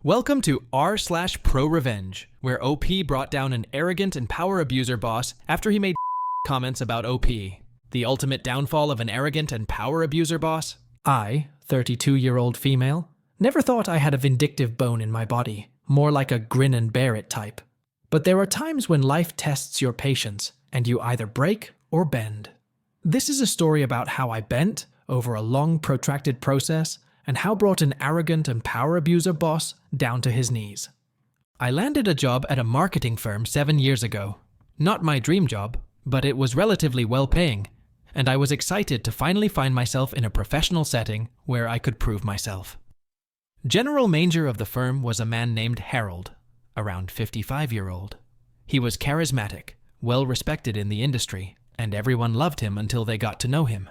Welcome to r/ProRevenge, where OP brought down an arrogant and power abuser boss after he made comments about OP. The ultimate downfall of an arrogant and power abuser boss? I, 32-year-old female, never thought I had a vindictive bone in my body, more like a grin and bear it type. But there are times when life tests your patience, and you either break or bend. This is a story about how I bent over a long, protracted process and how brought an arrogant and power abuser boss down to his knees. I landed a job at a marketing firm 7 years ago. Not my dream job, but it was relatively well-paying, and I was excited to finally find myself in a professional setting where I could prove myself. General manager of the firm was a man named Harold, around 55-year-old. He was charismatic, well-respected in the industry, and everyone loved him until they got to know him.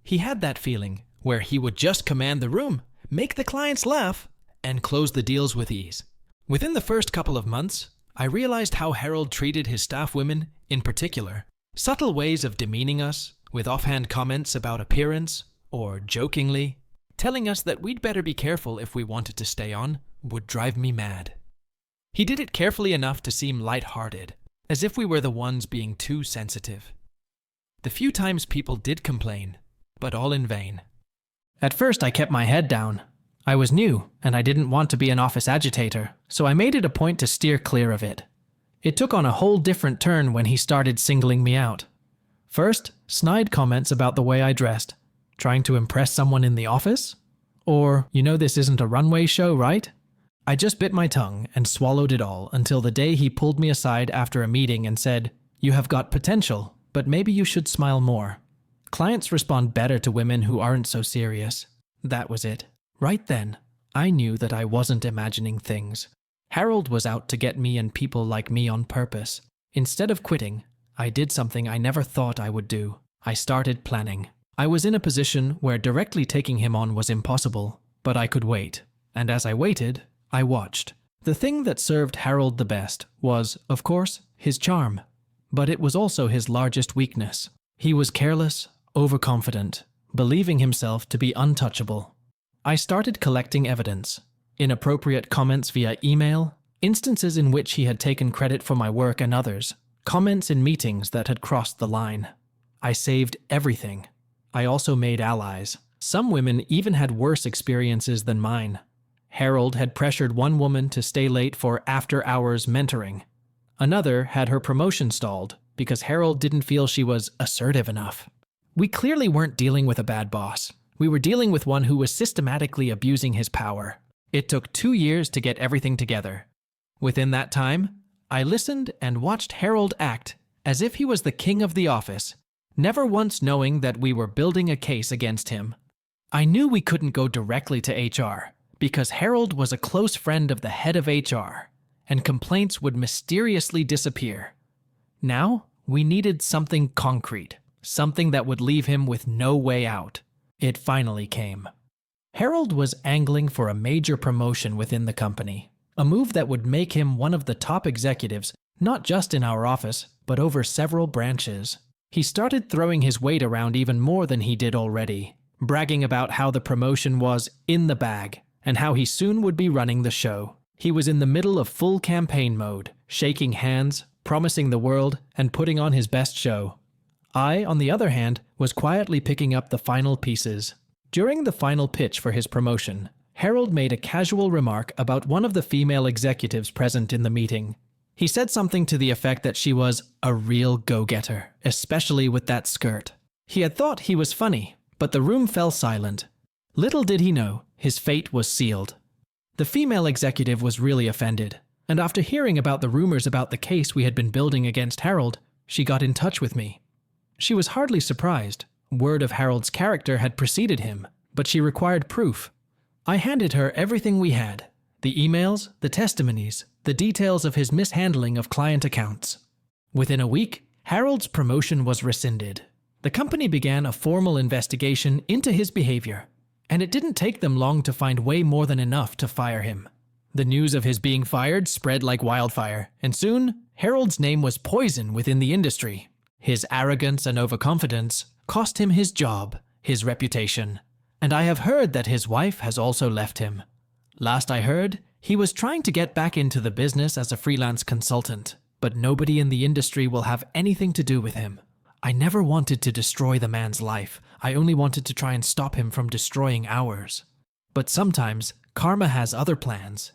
He had that feeling where he would just command the room, make the clients laugh, and close the deals with ease. Within the first couple of months, I realized how Harold treated his staff women in particular. Subtle ways of demeaning us, with offhand comments about appearance, or jokingly telling us that we'd better be careful if we wanted to stay on, would drive me mad. He did it carefully enough to seem light-hearted, as if we were the ones being too sensitive. The few times people did complain, but all in vain. At first, I kept my head down. I was new, and I didn't want to be an office agitator, so I made it a point to steer clear of it. It took on a whole different turn when he started singling me out. First, snide comments about the way I dressed. Trying to impress someone in the office? Or, you know this isn't a runway show, right? I just bit my tongue and swallowed it all until the day he pulled me aside after a meeting and said, "You have got potential, but maybe you should smile more. Clients respond better to women who aren't so serious." That was it. Right then, I knew that I wasn't imagining things. Harold was out to get me and people like me on purpose. Instead of quitting, I did something I never thought I would do. I started planning. I was in a position where directly taking him on was impossible, but I could wait. And as I waited, I watched. The thing that served Harold the best was, of course, his charm. But it was also his largest weakness. He was careless, overconfident, believing himself to be untouchable. I started collecting evidence. Inappropriate comments via email, instances in which he had taken credit for my work and others, comments in meetings that had crossed the line. I saved everything. I also made allies. Some women even had worse experiences than mine. Harold had pressured one woman to stay late for after-hours mentoring. Another had her promotion stalled because Harold didn't feel she was assertive enough. We clearly weren't dealing with a bad boss. We were dealing with one who was systematically abusing his power. It took 2 years to get everything together. Within that time, I listened and watched Harold act as if he was the king of the office, never once knowing that we were building a case against him. I knew we couldn't go directly to HR because Harold was a close friend of the head of HR, and complaints would mysteriously disappear. Now, we needed something concrete, something that would leave him with no way out. It finally came. Harold was angling for a major promotion within the company, a move that would make him one of the top executives, not just in our office, but over several branches. He started throwing his weight around even more than he did already, bragging about how the promotion was in the bag, and how he soon would be running the show. He was in the middle of full campaign mode, shaking hands, promising the world, and putting on his best show. I, on the other hand, was quietly picking up the final pieces. During the final pitch for his promotion, Harold made a casual remark about one of the female executives present in the meeting. He said something to the effect that she was a real go-getter, especially with that skirt. He had thought he was funny, but the room fell silent. Little did he know, his fate was sealed. The female executive was really offended, and after hearing about the rumors about the case we had been building against Harold, she got in touch with me. She was hardly surprised. Word of Harold's character had preceded him, but she required proof. I handed her everything we had: the emails, the testimonies, the details of his mishandling of client accounts. Within a week, Harold's promotion was rescinded. The company began a formal investigation into his behavior, and it didn't take them long to find way more than enough to fire him. The news of his being fired spread like wildfire, and soon, Harold's name was poison within the industry. His arrogance and overconfidence cost him his job, his reputation, and I have heard that his wife has also left him. Last I heard, He was trying to get back into the business as a freelance consultant, but nobody in the industry will have anything to do with him. I never wanted to destroy the man's life. I only wanted to try and stop him from destroying ours. But sometimes, karma has other plans.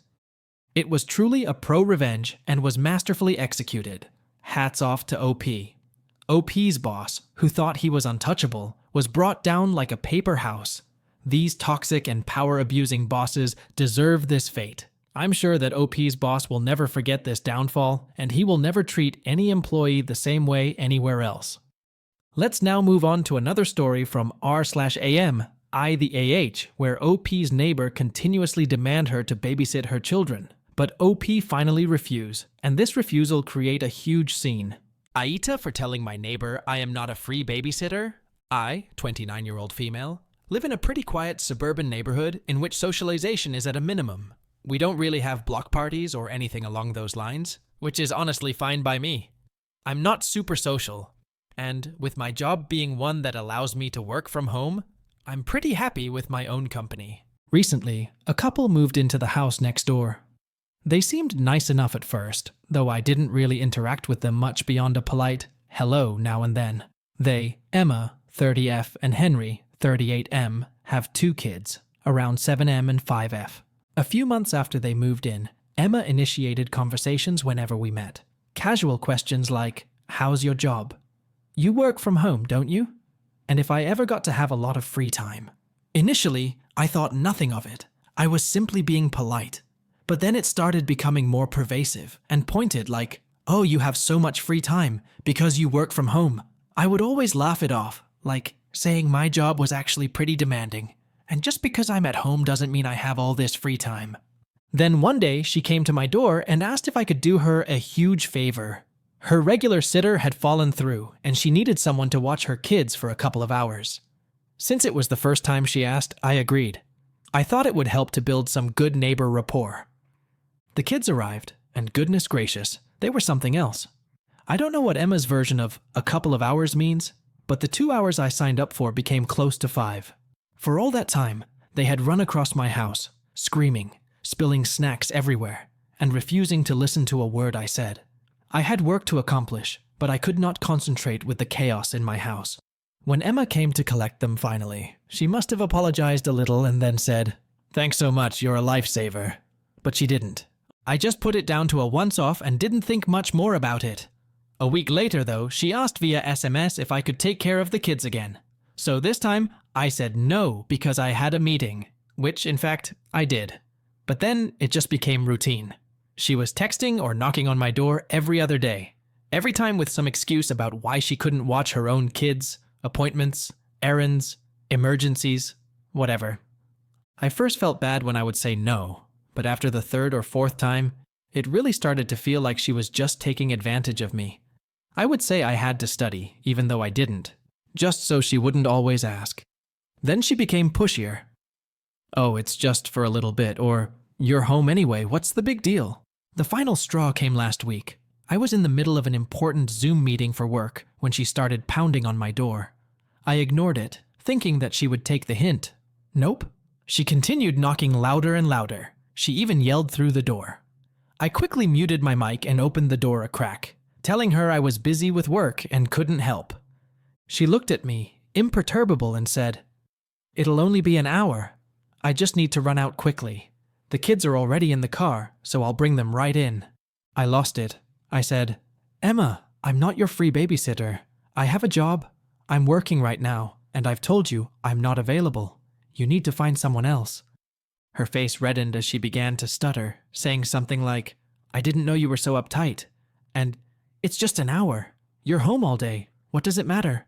It was truly a pro-revenge and was masterfully executed. Hats off to OP. OP's boss, who thought he was untouchable, was brought down like a paper house. These toxic and power-abusing bosses deserve this fate. I'm sure that OP's boss will never forget this downfall, and he will never treat any employee the same way anywhere else. Let's now move on to another story from r/am, 𝐒𝐓𝐻'𝐒, where OP's neighbor continuously demand her to babysit her children. But OP finally refused, and this refusal create a huge scene. AITAH for telling my neighbor I am not a free babysitter. I, 29-year-old female, live in a pretty quiet suburban neighborhood in which socialization is at a minimum. We don't really have block parties or anything along those lines, which is honestly fine by me. I'm not super social, and with my job being one that allows me to work from home, I'm pretty happy with my own company. Recently, a couple moved into the house next door. They seemed nice enough at first, though I didn't really interact with them much beyond a polite hello now and then. They, Emma, 30F, and Henry, 38M, have 2 kids, around 7M and 5F. A few months after they moved in, Emma initiated conversations whenever we met. Casual questions like, how's your job? You work from home, don't you? And if I ever got to have a lot of free time. Initially, I thought nothing of it. I was simply being polite. But then it started becoming more pervasive and pointed like, oh, you have so much free time because you work from home. I would always laugh it off, like saying my job was actually pretty demanding. And just because I'm at home doesn't mean I have all this free time. Then one day she came to my door and asked if I could do her a huge favor. Her regular sitter had fallen through and she needed someone to watch her kids for a couple of hours. Since it was the first time she asked, I agreed. I thought it would help to build some good neighbor rapport. The kids arrived, and goodness gracious, they were something else. I don't know what Emma's version of a couple of hours means, but the 2 hours I signed up for became close to 5. For all that time, they had run across my house, screaming, spilling snacks everywhere, and refusing to listen to a word I said. I had work to accomplish, but I could not concentrate with the chaos in my house. When Emma came to collect them finally, she must have apologized a little and then said, "Thanks so much, you're a lifesaver." But she didn't. I just put it down to a once-off and didn't think much more about it. A week later, though, she asked via SMS if I could take care of the kids again. So this time, I said no because I had a meeting, which, in fact, I did. But then it just became routine. She was texting or knocking on my door every other day, every time with some excuse about why she couldn't watch her own kids, appointments, errands, emergencies, whatever. I first felt bad when I would say no, but after the 3rd or 4th time, it really started to feel like she was just taking advantage of me. I would say I had to study, even though I didn't, just so she wouldn't always ask. Then she became pushier. "Oh, it's just for a little bit," or "You're home anyway, what's the big deal?" The final straw came last week. I was in the middle of an important Zoom meeting for work when she started pounding on my door. I ignored it, thinking that she would take the hint. Nope. She continued knocking louder and louder. She even yelled through the door. I quickly muted my mic and opened the door a crack, telling her I was busy with work and couldn't help. She looked at me, imperturbable, and said, "It'll only be an hour. I just need to run out quickly. The kids are already in the car, so I'll bring them right in." I lost it. I said, "Emma, I'm not your free babysitter. I have a job. I'm working right now, and I've told you I'm not available. You need to find someone else." Her face reddened as she began to stutter, saying something like, "I didn't know you were so uptight," and "It's just an hour. You're home all day. What does it matter?"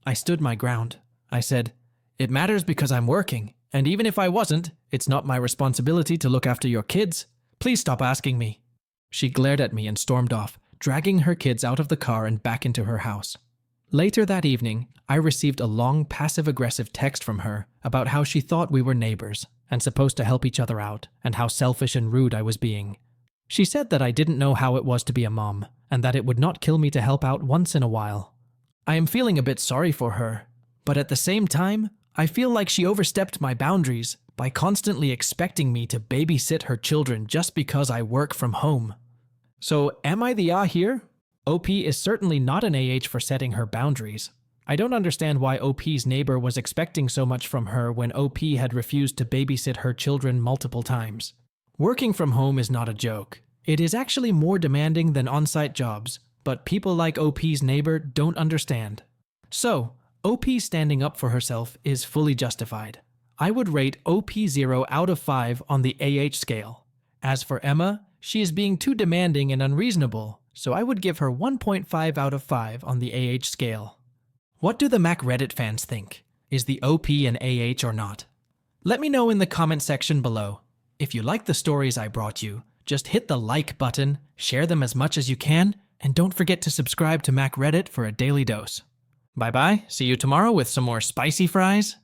I stood my ground. I said, "It matters because I'm working, and even if I wasn't, it's not my responsibility to look after your kids. Please stop asking me." She glared at me and stormed off, dragging her kids out of the car and back into her house. Later that evening, I received a long passive-aggressive text from her about how she thought we were neighbors and supposed to help each other out, and how selfish and rude I was being. She said that I didn't know how it was to be a mom, and that it would not kill me to help out once in a while. I am feeling a bit sorry for her, but at the same time, I feel like she overstepped my boundaries by constantly expecting me to babysit her children just because I work from home. So am I the here? OP is certainly not an for setting her boundaries. I don't understand why OP's neighbor was expecting so much from her when OP had refused to babysit her children multiple times. Working from home is not a joke. It is actually more demanding than on-site jobs, but people like OP's neighbor don't understand. So, OP standing up for herself is fully justified. I would rate OP 0 out of 5 on the scale. As for Emma, she is being too demanding and unreasonable, so I would give her 1.5 out of 5 on the scale. What do the Mac Reddit fans think? Is the OP an or not? Let me know in the comment section below. If you like the stories I brought you, just hit the like button, share them as much as you can, and don't forget to subscribe to Mac Reddit for a daily dose. Bye bye, see you tomorrow with some more spicy fries